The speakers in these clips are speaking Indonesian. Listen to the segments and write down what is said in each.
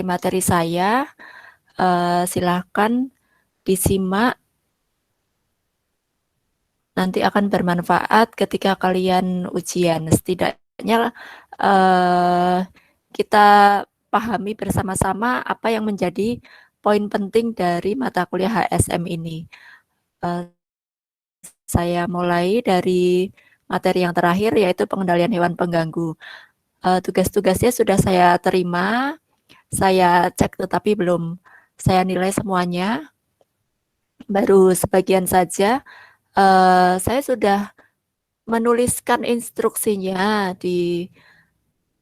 materi saya. Silahkan disimak. Nanti akan bermanfaat ketika kalian ujian. Setidaknya kita pahami bersama-sama apa yang menjadi poin penting dari mata kuliah HSM ini. Saya mulai dari materi yang terakhir, yaitu pengendalian hewan pengganggu. Tugas-tugasnya sudah saya terima, saya cek tetapi belum saya nilai semuanya, baru sebagian saja. Saya sudah menuliskan instruksinya di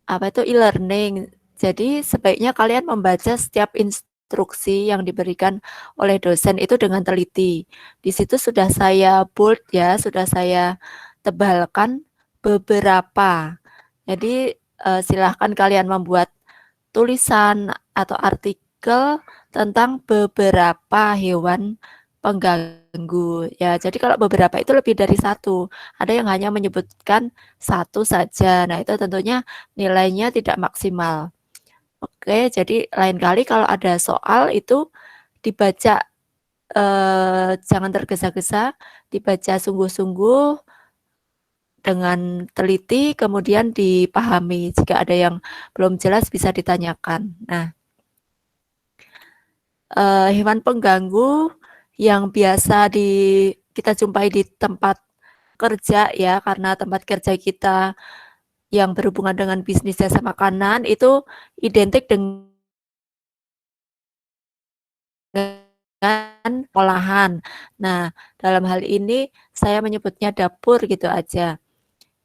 e-learning. Jadi sebaiknya kalian membaca setiap instruksi yang diberikan oleh dosen itu dengan teliti. Di situ sudah saya bold ya, sudah saya tebalkan beberapa. Jadi silahkan kalian membuat tulisan atau artikel tentang beberapa hewan pengganggu. Ya, jadi kalau beberapa itu lebih dari satu. Ada yang hanya menyebutkan satu saja. Nah, itu tentunya nilainya tidak maksimal. Oke, jadi lain kali kalau ada soal itu dibaca, jangan tergesa-gesa, dibaca sungguh-sungguh dengan teliti, kemudian dipahami. Jika ada yang belum jelas bisa ditanyakan. Nah, hewan pengganggu yang biasa kita jumpai di tempat kerja ya, karena tempat kerja kita yang berhubungan dengan bisnis jasa makanan itu identik dengan olahan. Nah, dalam hal ini saya menyebutnya dapur gitu aja.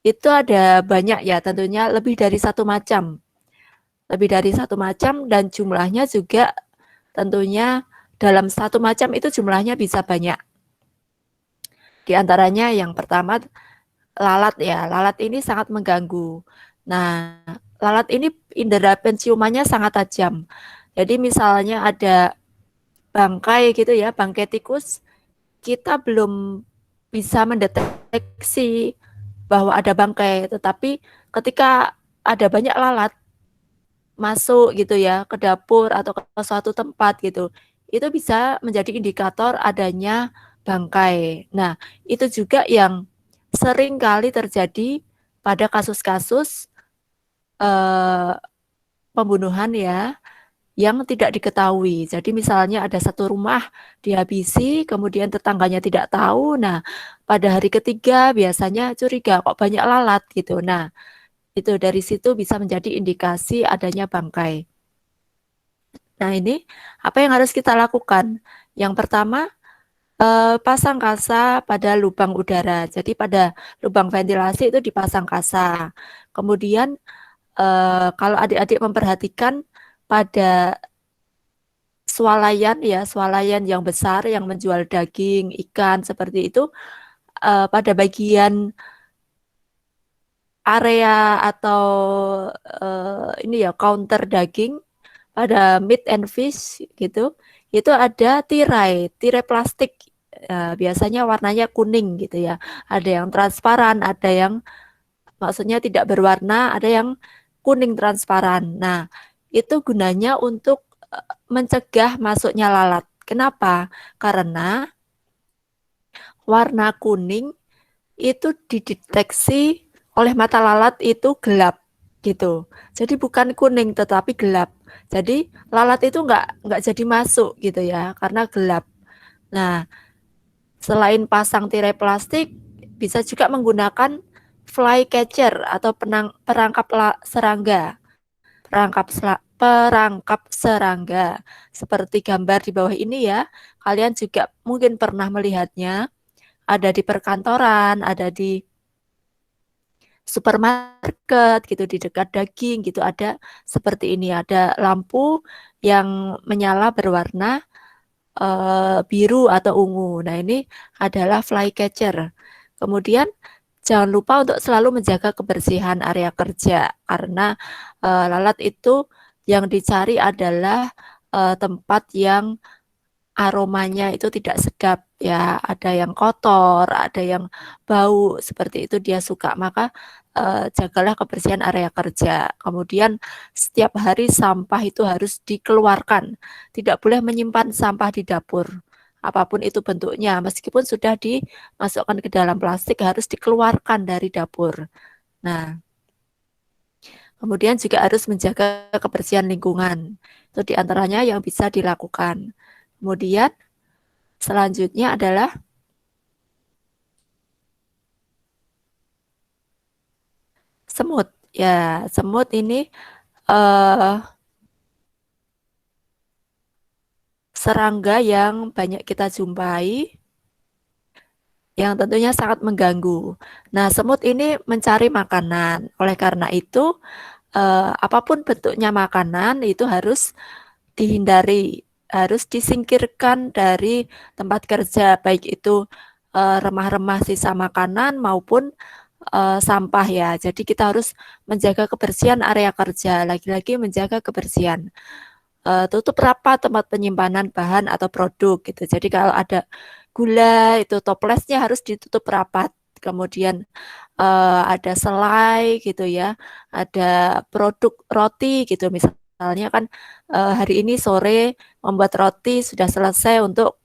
Itu ada banyak ya, tentunya lebih dari satu macam. Lebih dari satu macam dan jumlahnya juga tentunya dalam satu macam itu jumlahnya bisa banyak. Di antaranya yang pertama lalat ya, lalat ini sangat mengganggu. Nah, lalat ini indera penciumannya sangat tajam. Jadi misalnya ada bangkai gitu ya, bangkai tikus, kita belum bisa mendeteksi bahwa ada bangkai, tetapi ketika ada banyak lalat masuk gitu ya ke dapur atau ke suatu tempat gitu, itu bisa menjadi indikator adanya bangkai. Nah, itu juga yang sering kali terjadi pada kasus-kasus pembunuhan ya yang tidak diketahui. Jadi misalnya ada satu rumah dihabisi, kemudian tetangganya tidak tahu. Nah, pada hari ketiga biasanya curiga kok banyak lalat gitu. Nah, itu dari situ bisa menjadi indikasi adanya bangkai. Nah, ini apa yang harus kita lakukan? Yang pertama, pasang kasa pada lubang udara. Jadi pada lubang ventilasi itu dipasang kasa. Kemudian kalau adik-adik memperhatikan pada swalayan ya, swalayan yang besar yang menjual daging, ikan seperti itu, pada bagian area atau ini ya counter daging pada meat and fish gitu, itu ada tirai, tirai plastik. Biasanya warnanya kuning gitu ya. Ada yang transparan, ada yang maksudnya tidak berwarna, ada yang kuning transparan. Nah, itu gunanya untuk mencegah masuknya lalat. Kenapa? Karena warna kuning itu dideteksi oleh mata lalat itu gelap gitu. Jadi bukan kuning tetapi gelap. Jadi lalat itu nggak jadi masuk gitu ya karena gelap. Nah, selain pasang tirai plastik, bisa juga menggunakan fly catcher atau perangkap serangga. Perangkap serangga. Seperti gambar di bawah ini ya. Kalian juga mungkin pernah melihatnya. Ada di perkantoran, ada di supermarket gitu, di dekat daging gitu, ada seperti ini, ada lampu yang menyala berwarna biru atau ungu. Nah, ini adalah flycatcher. Kemudian jangan lupa untuk selalu menjaga kebersihan area kerja karena lalat itu yang dicari adalah tempat yang aromanya itu tidak sedap ya, ada yang kotor, ada yang bau, seperti itu dia suka. Maka jagalah kebersihan area kerja. Kemudian setiap hari sampah itu harus dikeluarkan, tidak boleh menyimpan sampah di dapur. Apapun itu bentuknya, meskipun sudah dimasukkan ke dalam plastik harus dikeluarkan dari dapur. Nah, kemudian juga harus menjaga kebersihan lingkungan. Itu diantaranya yang bisa dilakukan. Kemudian selanjutnya adalah semut. Ya, semut ini uh, serangga yang banyak kita jumpai, yang tentunya sangat mengganggu. Nah, semut ini mencari makanan. Oleh karena itu, apapun bentuknya makanan itu harus dihindari, harus disingkirkan dari tempat kerja, baik itu remah-remah sisa makanan maupun sampah ya. Jadi kita harus menjaga kebersihan area kerja, lagi-lagi menjaga kebersihan. Tutup rapat tempat penyimpanan bahan atau produk gitu. Jadi kalau ada gula itu toplesnya harus ditutup rapat. Kemudian ada selai gitu ya, ada produk roti gitu misalnya kan hari ini sore membuat roti sudah selesai untuk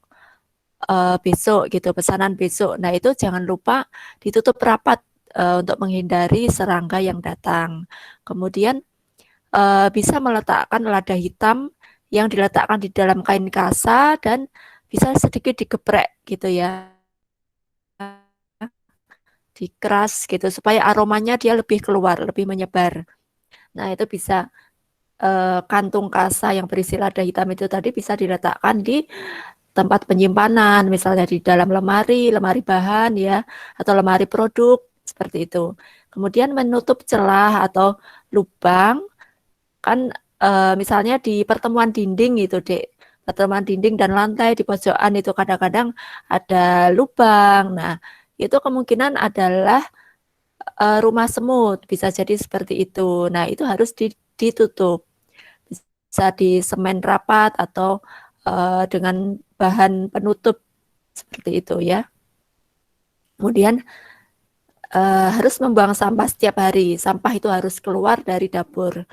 besok gitu, pesanan besok. Nah itu jangan lupa ditutup rapat untuk menghindari serangga yang datang. Kemudian bisa meletakkan lada hitam yang diletakkan di dalam kain kasa dan bisa sedikit digeprek gitu ya, dikeras gitu supaya aromanya dia lebih keluar, lebih menyebar. Nah itu bisa kantung kasa yang berisi lada hitam itu tadi bisa diletakkan di tempat penyimpanan, misalnya di dalam lemari, lemari bahan ya, atau lemari produk seperti itu. Kemudian menutup celah atau lubang kan misalnya di pertemuan dinding gitu, Dek. Pertemuan dinding dan lantai di pojokan itu kadang-kadang ada lubang. Nah, itu kemungkinan adalah rumah semut, bisa jadi seperti itu. Nah, itu harus ditutup. Bisa di semen rapat atau dengan bahan penutup seperti itu ya. Kemudian harus membuang sampah setiap hari. Sampah itu harus keluar dari dapur.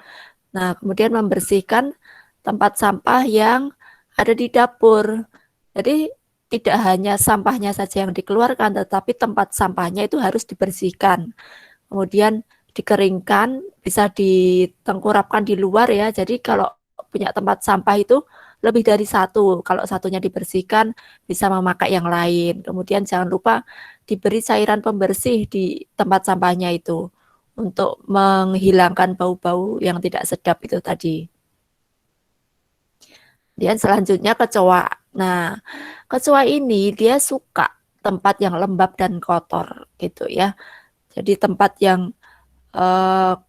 Nah, kemudian membersihkan tempat sampah yang ada di dapur. Jadi tidak hanya sampahnya saja yang dikeluarkan, tetapi tempat sampahnya itu harus dibersihkan. Kemudian dikeringkan, bisa ditengkurapkan di luar ya. Jadi kalau punya tempat sampah itu lebih dari satu. Kalau satunya dibersihkan, bisa memakai yang lain. Kemudian jangan lupa diberi cairan pembersih di tempat sampahnya itu untuk menghilangkan bau-bau yang tidak sedap itu tadi. Dan selanjutnya kecoa. Nah, kecoa ini dia suka tempat yang lembab dan kotor gitu ya. Jadi tempat yang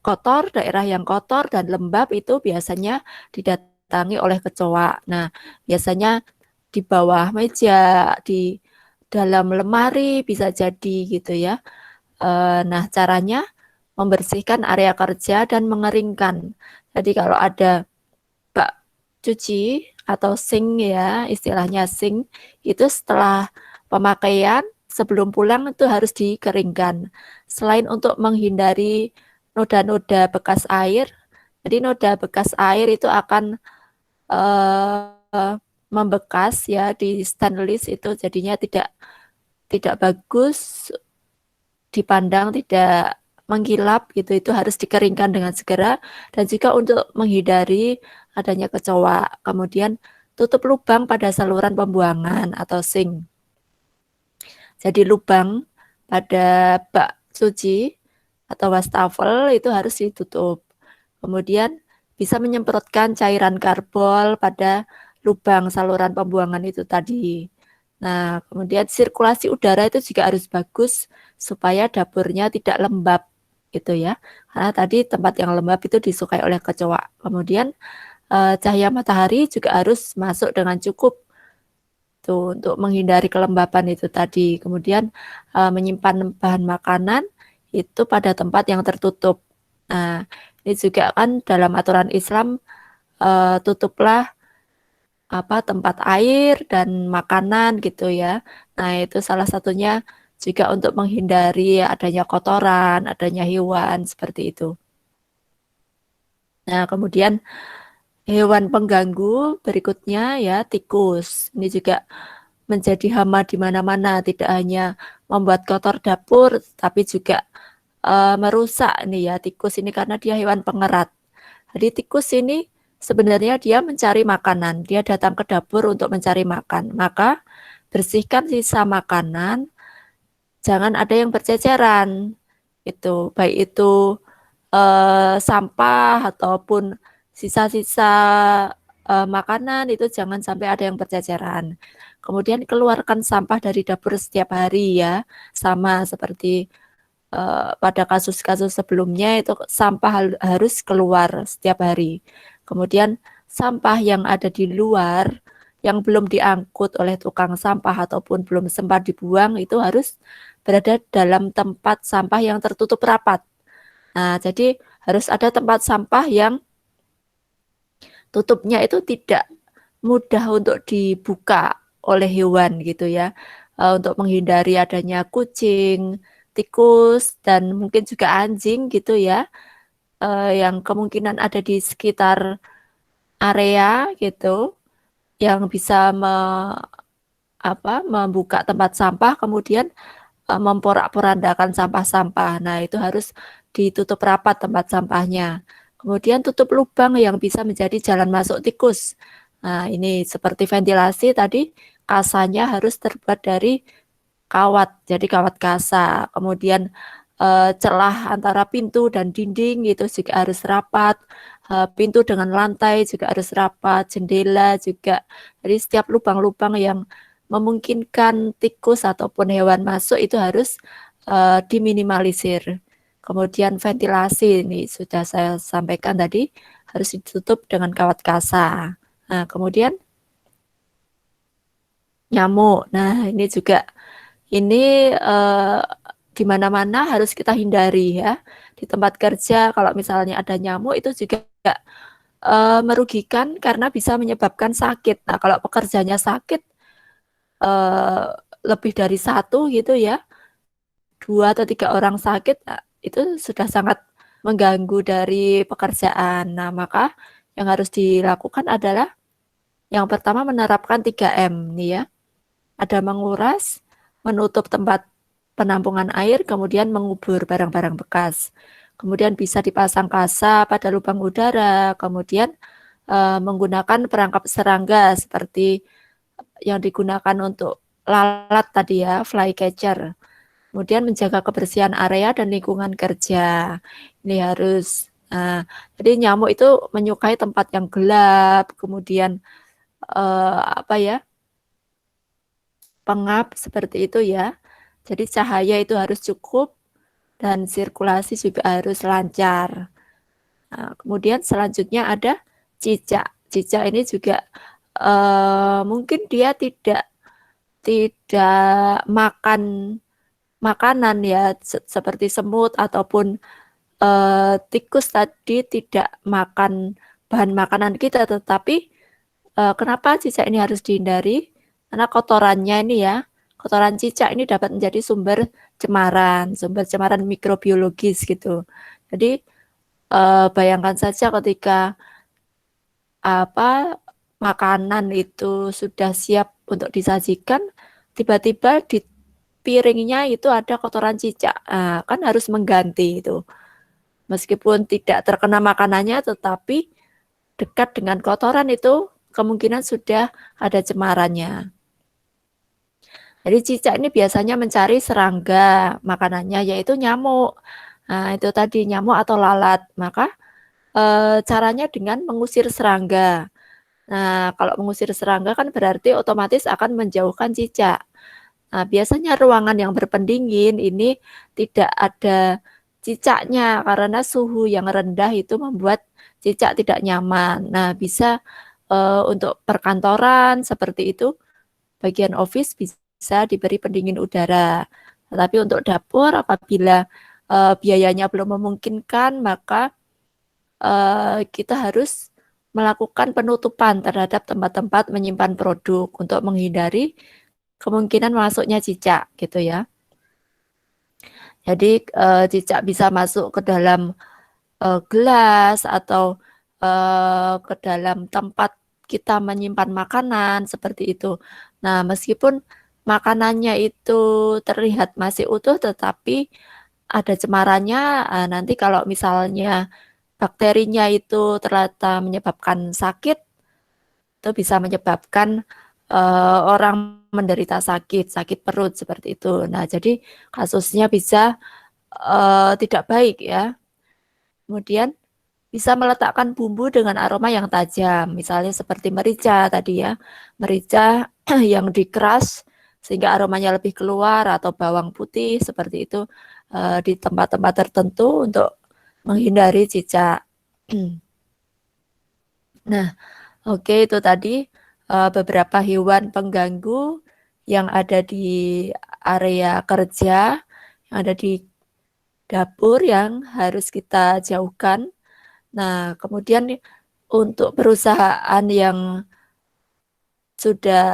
kotor, daerah yang kotor dan lembab itu biasanya didatangi oleh kecoa. Nah, biasanya di bawah meja, di dalam lemari bisa jadi gitu ya. Nah, caranya membersihkan area kerja dan mengeringkan. Jadi kalau ada bak cuci atau sink ya, istilahnya sink, itu setelah pemakaian sebelum pulang itu harus dikeringkan. Selain untuk menghindari noda-noda bekas air, jadi noda bekas air itu akan membekas ya di stainless itu jadinya tidak bagus dipandang, tidak mengkilap gitu, itu harus dikeringkan dengan segera. Dan juga untuk menghindari adanya kecoa, kemudian tutup lubang pada saluran pembuangan atau sink. Jadi lubang pada bak cuci atau wastafel itu harus ditutup. Kemudian bisa menyemprotkan cairan karbol pada lubang saluran pembuangan itu tadi. Nah, kemudian sirkulasi udara itu juga harus bagus supaya dapurnya tidak lembab gitu ya. Karena tadi tempat yang lembab itu disukai oleh kecoa. Kemudian cahaya matahari juga harus masuk dengan cukup tuh untuk menghindari kelembapan itu tadi. Kemudian menyimpan bahan makanan itu pada tempat yang tertutup. Nah, ini juga kan dalam aturan Islam tutuplah tempat air dan makanan gitu ya. Nah, itu salah satunya juga untuk menghindari adanya kotoran, adanya hewan, seperti itu. Nah, kemudian hewan pengganggu berikutnya ya tikus. Ini juga menjadi hama di mana-mana, tidak hanya membuat kotor dapur, tapi juga merusak nih ya tikus ini karena dia hewan pengerat. Jadi tikus ini sebenarnya dia mencari makanan, dia datang ke dapur untuk mencari makan. Maka bersihkan sisa makanan, jangan ada yang berceceran. Itu baik itu sampah ataupun sisa-sisa makanan itu jangan sampai ada yang berceceran. Kemudian keluarkan sampah dari dapur setiap hari ya, sama seperti pada kasus-kasus sebelumnya itu sampah harus keluar setiap hari. Kemudian sampah yang ada di luar yang belum diangkut oleh tukang sampah ataupun belum sempat dibuang itu harus berada dalam tempat sampah yang tertutup rapat. Nah, jadi harus ada tempat sampah yang tutupnya itu tidak mudah untuk dibuka oleh hewan gitu ya, untuk menghindari adanya kucing, tikus, dan mungkin juga anjing gitu ya, yang kemungkinan ada di sekitar area gitu, yang bisa membuka tempat sampah kemudian memporak-porandakan sampah-sampah. Nah, itu harus ditutup rapat tempat sampahnya. Kemudian tutup lubang yang bisa menjadi jalan masuk tikus. Nah, ini seperti ventilasi tadi, kasanya harus terbuat dari kawat, jadi kawat kasa. Kemudian celah antara pintu dan dinding itu juga harus rapat. Pintu dengan lantai juga harus rapat, jendela juga. Jadi setiap lubang-lubang yang memungkinkan tikus ataupun hewan masuk itu harus diminimalisir. Kemudian ventilasi ini sudah saya sampaikan tadi harus ditutup dengan kawat kasa. Nah, kemudian nyamuk. Nah, ini juga ini di mana-mana harus kita hindari ya. Di tempat kerja kalau misalnya ada nyamuk itu juga merugikan karena bisa menyebabkan sakit. Nah, kalau pekerjanya sakit lebih dari satu gitu ya, 2 atau 3 orang sakit, itu sudah sangat mengganggu dari pekerjaan. Nah, maka yang harus dilakukan adalah yang pertama menerapkan 3M nih ya. Ada menguras, menutup tempat penampungan air, kemudian mengubur barang-barang bekas. Kemudian bisa dipasang kasa pada lubang udara, kemudian menggunakan perangkap serangga seperti yang digunakan untuk lalat tadi ya, flycatcher. Kemudian menjaga kebersihan area dan lingkungan kerja. Ini harus, jadi nyamuk itu menyukai tempat yang gelap, kemudian pengap seperti itu ya. Jadi cahaya itu harus cukup dan sirkulasi juga harus lancar. Nah, kemudian selanjutnya ada cicak. Cicak ini juga mungkin dia tidak makan makanan ya seperti semut ataupun tikus tadi tidak makan bahan makanan kita, tetapi kenapa cicak ini harus dihindari? Karena kotorannya ini ya, kotoran cicak ini dapat menjadi sumber cemaran mikrobiologis gitu. Jadi bayangkan saja ketika makanan itu sudah siap untuk disajikan, tiba-tiba di piringnya itu ada kotoran cicak, kan harus mengganti itu. Meskipun tidak terkena makanannya, tetapi dekat dengan kotoran itu kemungkinan sudah ada cemarannya. Jadi cicak ini biasanya mencari serangga makanannya yaitu nyamuk. Nah, itu tadi nyamuk atau lalat. Maka caranya dengan mengusir serangga. Nah, kalau mengusir serangga kan berarti otomatis akan menjauhkan cicak. Nah, biasanya ruangan yang berpendingin ini tidak ada cicaknya karena suhu yang rendah itu membuat cicak tidak nyaman. Nah, bisa untuk perkantoran seperti itu, bagian office bisa diberi pendingin udara. Tetapi untuk dapur apabila biayanya belum memungkinkan, maka kita harus melakukan penutupan terhadap tempat-tempat menyimpan produk untuk menghindari kemungkinan masuknya cicak gitu ya. Jadi cicak bisa masuk ke dalam gelas atau ke dalam tempat kita menyimpan makanan seperti itu. Nah, meskipun makanannya itu terlihat masih utuh, tetapi ada cemarannya. Nanti kalau misalnya bakterinya itu ternyata menyebabkan sakit, itu bisa menyebabkan orang menderita sakit perut seperti itu. Nah, jadi kasusnya bisa tidak baik ya. Kemudian bisa meletakkan bumbu dengan aroma yang tajam, misalnya seperti merica tadi ya, merica yang dikeras sehingga aromanya lebih keluar, atau bawang putih seperti itu di tempat-tempat tertentu untuk menghindari cicak. Nah, oke, itu tadi beberapa hewan pengganggu yang ada di area kerja, yang ada di dapur yang harus kita jauhkan. Nah, kemudian untuk perusahaan yang sudah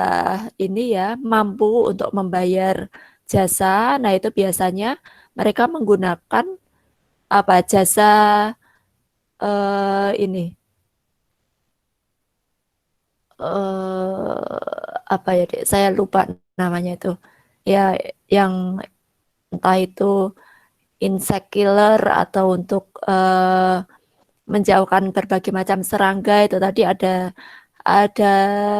ini ya mampu untuk membayar jasa, nah itu biasanya mereka menggunakan apa jasa ini apa ya Dek? Saya lupa namanya itu. Ya, yang entah itu insect killer atau untuk menjauhkan berbagai macam serangga, itu tadi ada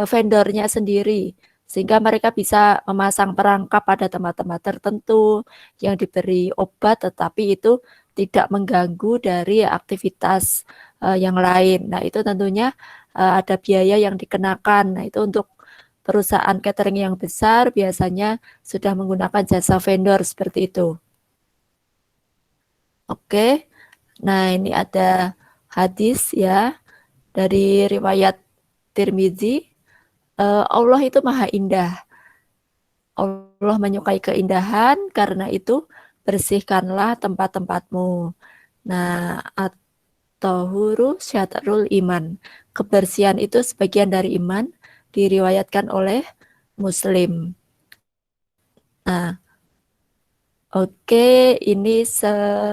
vendornya sendiri, sehingga mereka bisa memasang perangkap pada tempat-tempat tertentu yang diberi obat, tetapi itu tidak mengganggu dari aktivitas yang lain. Nah, itu tentunya ada biaya yang dikenakan. Nah, itu untuk perusahaan catering yang besar biasanya sudah menggunakan jasa vendor seperti itu. Oke, nah ini ada hadis ya dari riwayat Tirmizi. Allah itu maha indah. Allah menyukai keindahan, karena itu bersihkanlah tempat-tempatmu. Nah, at-tahuru syatrul iman. Kebersihan itu sebagian dari iman, diriwayatkan oleh Muslim. Nah, oke, ini sebagian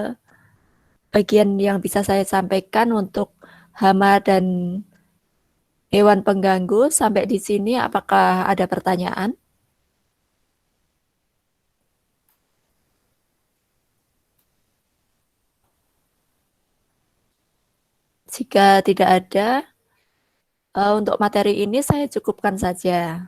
yang bisa saya sampaikan untuk hama dan hewan pengganggu. Sampai di sini, apakah ada pertanyaan? Jika tidak ada, untuk materi ini saya cukupkan saja.